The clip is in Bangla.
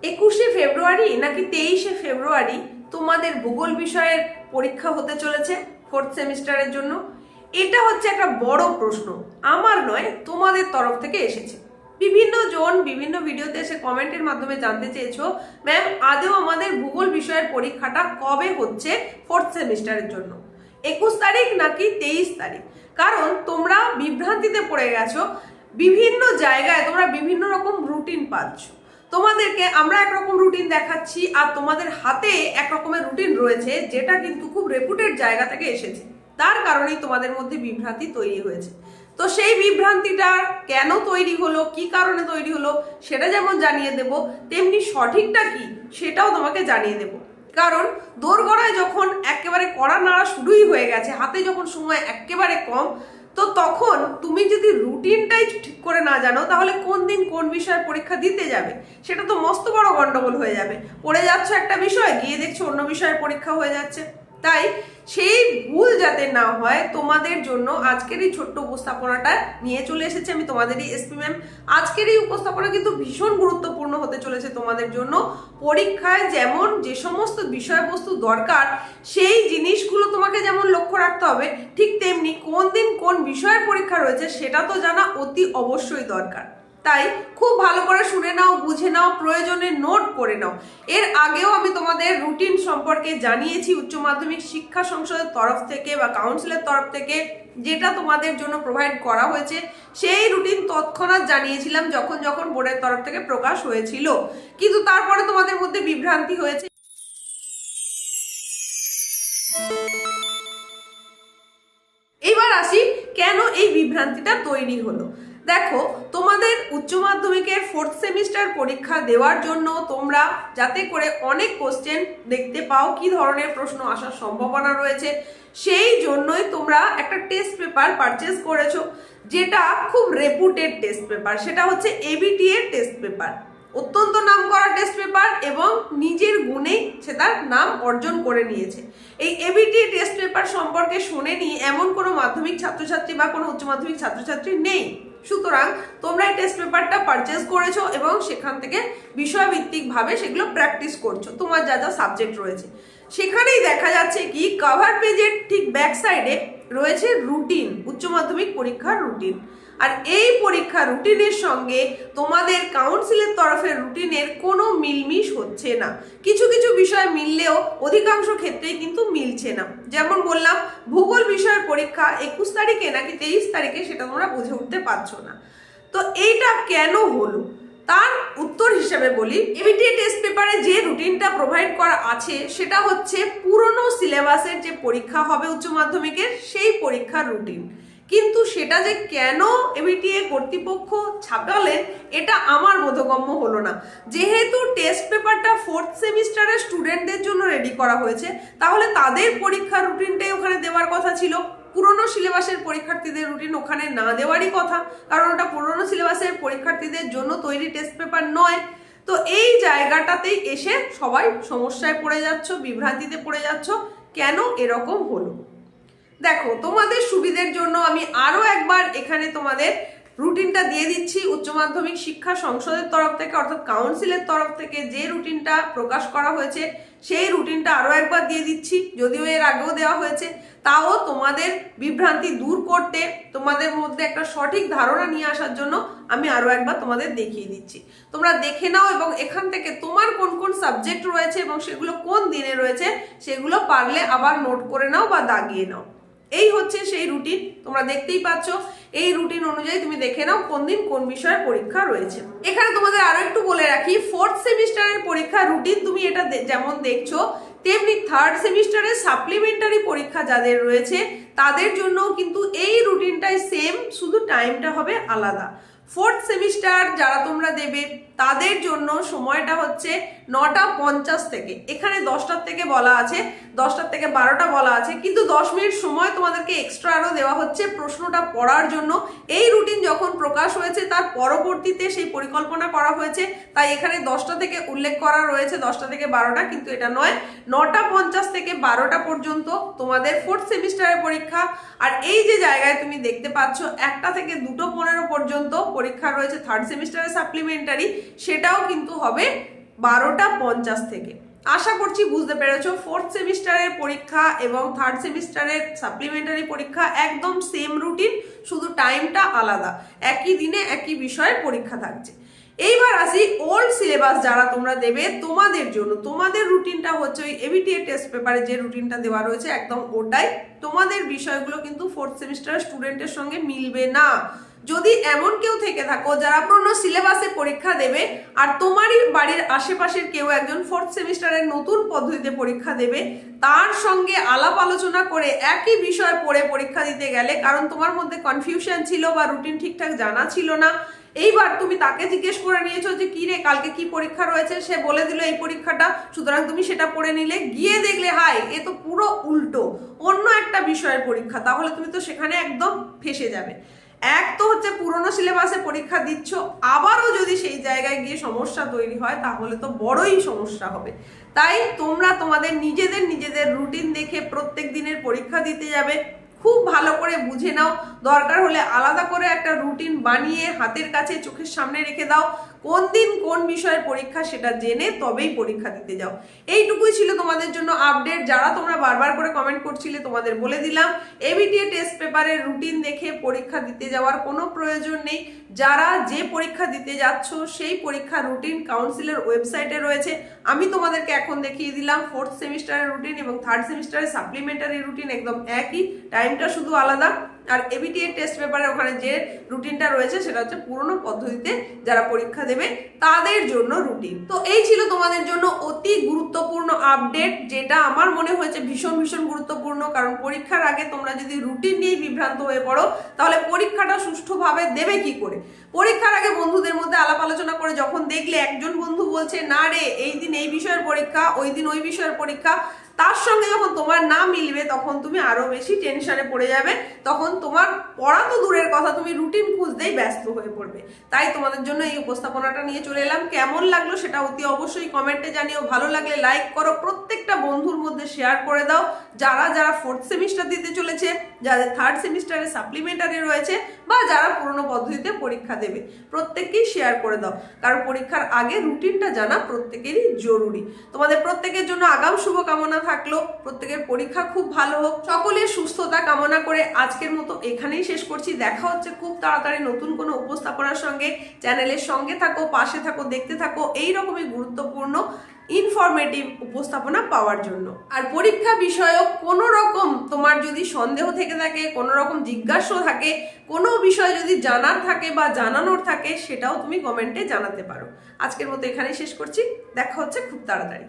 21শে ফেব্রুয়ারি নাকি 23শে ফেব্রুয়ারি তোমাদের ভূগোল বিষয়ের পরীক্ষা হতে চলেছে ফোর্থ সেমিস্টারের জন্য। এটা হচ্ছে একটা বড় প্রশ্ন, আমার নয়, তোমাদের তরফ থেকে এসেছে। বিভিন্ন জন বিভিন্ন ভিডিওতে এসে কমেন্টের মাধ্যমে জানতে চেয়েছো, ম্যাম আদৌ আমাদের ভূগোল বিষয়ের পরীক্ষাটা কবে হচ্ছে ফোর্থ সেমিস্টারের জন্য, 21 তারিখ নাকি 23 তারিখ? কারণ তোমরা বিভ্রান্তিতে পড়ে গেছো, বিভিন্ন জায়গায় তোমরা বিভিন্ন রকম রুটিন পাচ্ছ। তোমাদেরকে আমরা একরকম রুটিন দেখাচ্ছি আর তোমাদের হাতে একরকমের রুটিন রয়েছে, যেটা কিন্তু খুব রেপুটেড জায়গা থেকে এসেছে। তার কারণেই তোমাদের মধ্যে বিভ্রান্তি তৈরি হয়েছে। তো সেই বিভ্রান্তিটা কেন তৈরি হলো, কি কারণে তৈরি হলো, সেটা যেমন জানিয়ে দেব, তেমনি সঠিকটা কি সেটাও তোমাকে জানিয়ে দেব। কারণ দোরগড়ায় যখন একেবারে কড়া নাড়া শুরুই হয়ে গেছে, হাতে যখন সময় একেবারে কম, তো তখন তুমি যদি রুটিনটাই ঠিক করে না জানো, তাহলে কোন দিন কোন বিষয়ের পরীক্ষা দিতে যাবে সেটা তো মস্ত বড় গন্ডগোল হয়ে যাবে। পড়ে যাচ্ছ একটা বিষয়, গিয়ে দেখছো অন্য বিষয়ের পরীক্ষা হয়ে যাচ্ছে। তাই সেই ভুল যাতে না হয় তোমাদের জন্য আজকের এই ছোট্ট উপস্থাপনাটা নিয়ে চলে এসেছি আমি, তোমাদেরই এসপি ম্যাম। আজকের এই উপস্থাপনা কিন্তু ভীষণ গুরুত্বপূর্ণ হতে চলেছে তোমাদের জন্য। পরীক্ষায় যেমন যে সমস্ত বিষয়বস্তু দরকার, সেই জিনিসগুলো তোমাকে যেমন লক্ষ্য রাখতে হবে, ঠিক তেমনি কোন দিন কোন বিষয়ের পরীক্ষা রয়েছে সেটা তো জানা অতি অবশ্যই দরকার। তাই খুব ভালো করে শুনে নাও, বুঝে নাও, প্রয়োজনে নোট করে নাও। এর আগেও আমি তোমাদের রুটিন সম্পর্কে জানিয়েছি উচ্চ মাধ্যমিক শিক্ষা সংসদের তরফ থেকে বা কাউন্সিলের তরফ থেকে, যেটা তোমাদের জন্য প্রোভাইড করা হয়েছে। সেই রুটিন তৎক্ষণাৎ জানিয়েছিলাম যখন যখন বোর্ডের তরফ থেকে প্রকাশ হয়েছিল, কিন্তু তারপরে তোমাদের মধ্যে বিভ্রান্তি হয়েছে। এবার আসি কেন এই বিভ্রান্তিটা তৈরি হলো। দেখো, তোমাদের উচ্চ মাধ্যমিকের ফোর্থ সেমিস্টার পরীক্ষা দেওয়ার জন্য তোমরা যাতে করে অনেক কোশ্চেন দেখতে পাও, কি ধরনের প্রশ্ন আসার সম্ভাবনা রয়েছে, সেই জন্যই তোমরা একটা টেস্ট পেপার পারচেজ করেছো, যেটা খুব রেপুটেড টেস্ট পেপার। সেটা হচ্ছে এবিটি এর টেস্ট পেপার, অত্যন্ত নাম করা টেস্ট পেপার এবং নিজের গুণেই সে তার নাম অর্জন করে নিয়েছে। এই এবিটি টেস্ট পেপার সম্পর্কে শোনেনি এমন কোনো মাধ্যমিক ছাত্রছাত্রী বা কোনো উচ্চ মাধ্যমিক ছাত্রছাত্রী নেই। সুতরাং তোমরা এই টেস্ট পেপারটা পারচেজ করেছো এবং সেখান থেকে বিষয়ভিত্তিক ভাবে সেগুলো প্র্যাকটিস করছো, তোমার যা যা সাবজেক্ট রয়েছে। সেখানেই দেখা যাচ্ছে কি, কভার পেজের ঠিক ব্যাক সাইডে রয়েছে রুটিন, উচ্চ মাধ্যমিক পরীক্ষার রুটিন। আর এই পরীক্ষা রুটিনের সঙ্গে তোমাদের কাউন্সিলের তরফের রুটিনের কোনো মিলমিশ হচ্ছে না। কিছু কিছু বিষয় মিললেও অধিকাংশ ক্ষেত্রেই কিন্তু মিলছে না। যেমন বললাম, ভূগোল বিষয়ের পরীক্ষা 21 তারিখে নাকি 23 তারিখে, সেটা তোমরা বুঝে উঠতে পারছো না। তো এইটা কেন হলো তার উত্তর হিসেবে বলি, এবিটি টেস্ট পেপারে যে রুটিনটা প্রোভাইড করা আছে সেটা হচ্ছে পুরনো সিলেবাসের যে পরীক্ষা হবে উচ্চ মাধ্যমিকের, সেই পরীক্ষার রুটিন। কিন্তু সেটা যে কেন এবিটিএ কর্তৃপক্ষ ছাপালেন, এটা আমার বোধগম্য হলো না। যেহেতু টেস্ট পেপারটা ফোর্থ সেমিস্টারের স্টুডেন্টদের জন্য রেডি করা হয়েছে, তাহলে তাদের পরীক্ষার রুটিনটাই ওখানে দেওয়ার কথা ছিল। পুরনো সিলেবাসের পরীক্ষার্থীদের রুটিন ওখানে না দেওয়ারই কথা, কারণ ওটা পুরনো সিলেবাসের পরীক্ষার্থীদের জন্য তৈরি টেস্ট পেপার নয়। তো এই জায়গাটাতেই এসে সবাই সমস্যায় পড়ে যাচ্ছ, বিভ্রান্তিতে পড়ে যাচ্ছ। কেন এরকম হলো? দেখো, তোমাদের সুবিধের জন্য আমি আরো একবার এখানে তোমাদের রুটিনটা দিয়ে দিচ্ছি। উচ্চ মাধ্যমিক শিক্ষা সংসদের তরফ থেকে অর্থাৎ কাউন্সিলের তরফ থেকে যে রুটিনটা প্রকাশ করা হয়েছে, সেই রুটিনটা আরো একবার দিয়ে দিচ্ছি। যদিও এর আগেও দেওয়া হয়েছে, তাও তোমাদের বিভ্রান্তি দূর করতে, তোমাদের মধ্যে একটা সঠিক ধারণা নিয়ে আসার জন্য আমি আরো একবার তোমাদের দেখিয়ে দিচ্ছি। তোমরা দেখে নাও এবং এখান থেকে তোমার কোন কোন সাবজেক্ট রয়েছে এবং সেগুলো কোন দিনে রয়েছে সেগুলো পারলে আবার নোট করে নাও বা দাগিয়ে নাও। এই হচ্ছে সেই রুটিন, তোমরা দেখতেই পাচ্ছ। এই রুটিন অনুযায়ী তুমি দেখে নাও কোন দিন কোন বিষয়ের পরীক্ষা রয়েছে। এখানে তোমাদের আরো একটু বলে রাখি, ফোর্থ সেমিস্টারের পরীক্ষা রুটিন তুমি এটা যেমন দেখছো, তেমনি থার্ড সেমিস্টারের সাপ্লিমেন্টারি পরীক্ষা যাদের রয়েছে তাদের জন্য কিন্তু এই রুটিনটাই সেম, শুধু টাইমটা হবে আলাদা। ফোর্থ সেমিস্টার যারা তোমরা দেবে তাদের জন্য সময়টা হচ্ছে 9:50 থেকে, এখানে 10টার থেকে বলা আছে, 10টার থেকে 12টা বলা আছে, কিন্তু 10 মিনিট সময় তোমাদেরকে এক্সট্রা আরো দেওয়া হচ্ছে প্রশ্নটা পড়ার জন্য। এই রুটিন যখন প্রকাশ হয়েছে তার পরবর্তীতে সেই পরিকল্পনা করা হয়েছে, তাই এখানে 10টা থেকে উল্লেখ করা রয়েছে, 10টা থেকে 12টা, কিন্তু এটা নয়। 9:50 থেকে 12টা পর্যন্ত তোমাদের ফোর্থ সেমিস্টারের পরীক্ষা। আর এই যে জায়গায় তুমি দেখতে পাচ্ছ 1টা থেকে 2:15 পর্যন্ত পরীক্ষা রয়েছে থার্ড সেমিস্টারের সাপ্লিমেন্টারি, সেটাও কিন্তু হবে 12:50 থেকে। আশা করছি বুঝতে পেরেছো, ফোর্থ সেমিস্টারের পরীক্ষা এবং থার্ড সেমিস্টারের সাপ্লিমেন্টারি পরীক্ষা একদম সেম রুটিন, শুধু টাইমটা আলাদা। একই দিনে একই বিষয়ের পরীক্ষা থাকছে। এইবার আসি ওল্ড সিলেবাস যারা তোমরা দেবে তোমাদের জন্য। তোমাদের রুটিনটা হচ্ছে ওই এবিটিএ টেস্ট পেপারে যে রুটিনটা দেওয়া রয়েছে একদম ওটাই। তোমাদের বিষয়গুলো কিন্তু ফোর্থ সেমিস্টারের স্টুডেন্টের সঙ্গে মিলবে না। যদি এমন কেউ থেকে থাকো যারা পুরনো সিলেবাসে পরীক্ষা দেবে আর তোমারই বাড়ির আশেপাশের কেউ একজন ফোর্থ সেমিস্টারের নতুন পদ্ধতিতে পরীক্ষা দেবে, তার সঙ্গে আলাপ আলোচনা করে একই বিষয় পড়ে পরীক্ষা দিতে গেলে, কারণ তোমার মধ্যে কনফিউশন ছিল বা রুটিন ঠিকঠাক জানা ছিল না, এইবার তুমি তাকে জিজ্ঞেস করে নিয়েছো যে কি রে কালকে কি পরীক্ষা রয়েছে, সে বলে দিল এই পরীক্ষাটা, সুতরাং তুমি সেটা পড়ে নিলে, গিয়ে দেখলে হাই এ তো পুরো উল্টো অন্য একটা বিষয়ের পরীক্ষা, তাহলে তুমি তো সেখানে একদম ফেঁসে যাবে। এক তো হচ্ছে পুরনো সিলেবাসে পরীক্ষা দিচ্ছ, আবারও যদি সেই জায়গায় গিয়ে সমস্যা তৈরি হয় তাহলে তো বড়ই সমস্যা হবে। তাই তোমরা তোমাদের নিজেদের রুটিন দেখে প্রত্যেক দিনের পরীক্ষা দিতে যাবে, খুব ভালো করে বুঝে নাও। দরকার হলে আলাদা করে একটা রুটিন বানিয়ে হাতের কাছে চোখের সামনে রেখে দাও, কোন দিন কোন বিষয়ের পরীক্ষা সেটা জেনে তবেই পরীক্ষা দিতে যাও। এইটুকুই ছিল তোমাদের জন্য আপডেট। যারা তোমরা বারবার করে কমেন্ট করছিলে তোমাদের বলে দিলাম, এবিটিএ টেস্ট পেপারের রুটিন দেখে পরীক্ষা দিতে যাওয়ার কোনো প্রয়োজন নেই। যারা যে পরীক্ষা দিতে যাচ্ছ সেই পরীক্ষার রুটিন কাউন্সিলের ওয়েবসাইটে রয়েছে। আমি তোমাদেরকে এখন দেখিয়ে দিলাম ফোর্থ সেমিস্টারের রুটিন এবং থার্ড সেমিস্টারের সাপ্লিমেন্টারি রুটিন একদম একই, টাইমটা শুধু আলাদা। আর এবিটিএ টেস্ট পেপারে ওখানে যে রুটিনটা রয়েছে সেটা হচ্ছে পুরনো পদ্ধতিতে যারা পরীক্ষা দেবে তাদের জন্য রুটিন। তো এই ছিল তোমাদের জন্য অতি গুরুত্বপূর্ণ আপডেট, যেটা আমার মনে হয়েছে ভীষণ গুরুত্বপূর্ণ। কারণ পরীক্ষার আগে তোমরা যদি রুটিন নিয়ে বিভ্রান্ত হয়ে পড়ো তাহলে পরীক্ষাটা সুষ্ঠুভাবে দেবে কি করে। পরীক্ষার আগে বন্ধুদের মধ্যে আলাপ আলোচনা করে যখন দেখলে একজন বন্ধু বলছে না রে এই দিন এই বিষয়ের পরীক্ষা, ওই দিন ওই বিষয়ের পরীক্ষা, তার সঙ্গে যখন তোমার না মিলবে তখন তুমি আরো বেশি টেনশনে পড়ে যাবে। তখন তোমার পড়া তো দূরের কথা, তুমি রুটিন খুঁজতেই ব্যস্ত হয়ে পড়বে। তাই তোমাদের জন্য এই উপস্থাপনাটা নিয়ে চলে এলাম। কেমন লাগলো সেটা অতি অবশ্যই কমেন্টে জানিও। ভালো লাগলে লাইক করো, প্রত্যেকটা বন্ধুর মধ্যে শেয়ার করে দাও। যারা ফোর্থ সেমিস্টার দিতে চলেছে, যাদের থার্ড সেমিস্টারে সাপ্লিমেন্টারি রয়েছে, বা যারা পুরনো পদ্ধতিতে পরীক্ষা দেবে, প্রত্যেককেই শেয়ার করে দাও। কারণ পরীক্ষার আগে রুটিনটা জানা প্রত্যেকেরই জরুরি। তোমাদের প্রত্যেকের জন্য আগাম শুভকামনা থাকলো। প্রত্যেকের পরীক্ষা খুব ভালো হোক, সকলের সুস্থতা কামনা করে আজকের মতো এখানেই শেষ করছি। দেখা হচ্ছে খুব তাড়াতাড়ি নতুন কোনো উপস্থাপনার সঙ্গে। চ্যানেলের সঙ্গে থাকো, পাশে থাকো, দেখতে থাকো এইরকমই গুরুত্বপূর্ণ ইনফরমেটিভ উপস্থাপনা পাওয়ার জন্য। আর পরীক্ষা বিষয়ক কোনো রকম তোমার যদি সন্দেহ থেকে থাকে, কোনো রকম জিজ্ঞাসা থাকে, কোনো বিষয় যদি জানার থাকে বা জানানোর থাকে, সেটাও তুমি কমেন্টে জানাতে পারো। আজকের মতো এখানেই শেষ করছি। দেখা হচ্ছে খুব তাড়াতাড়ি।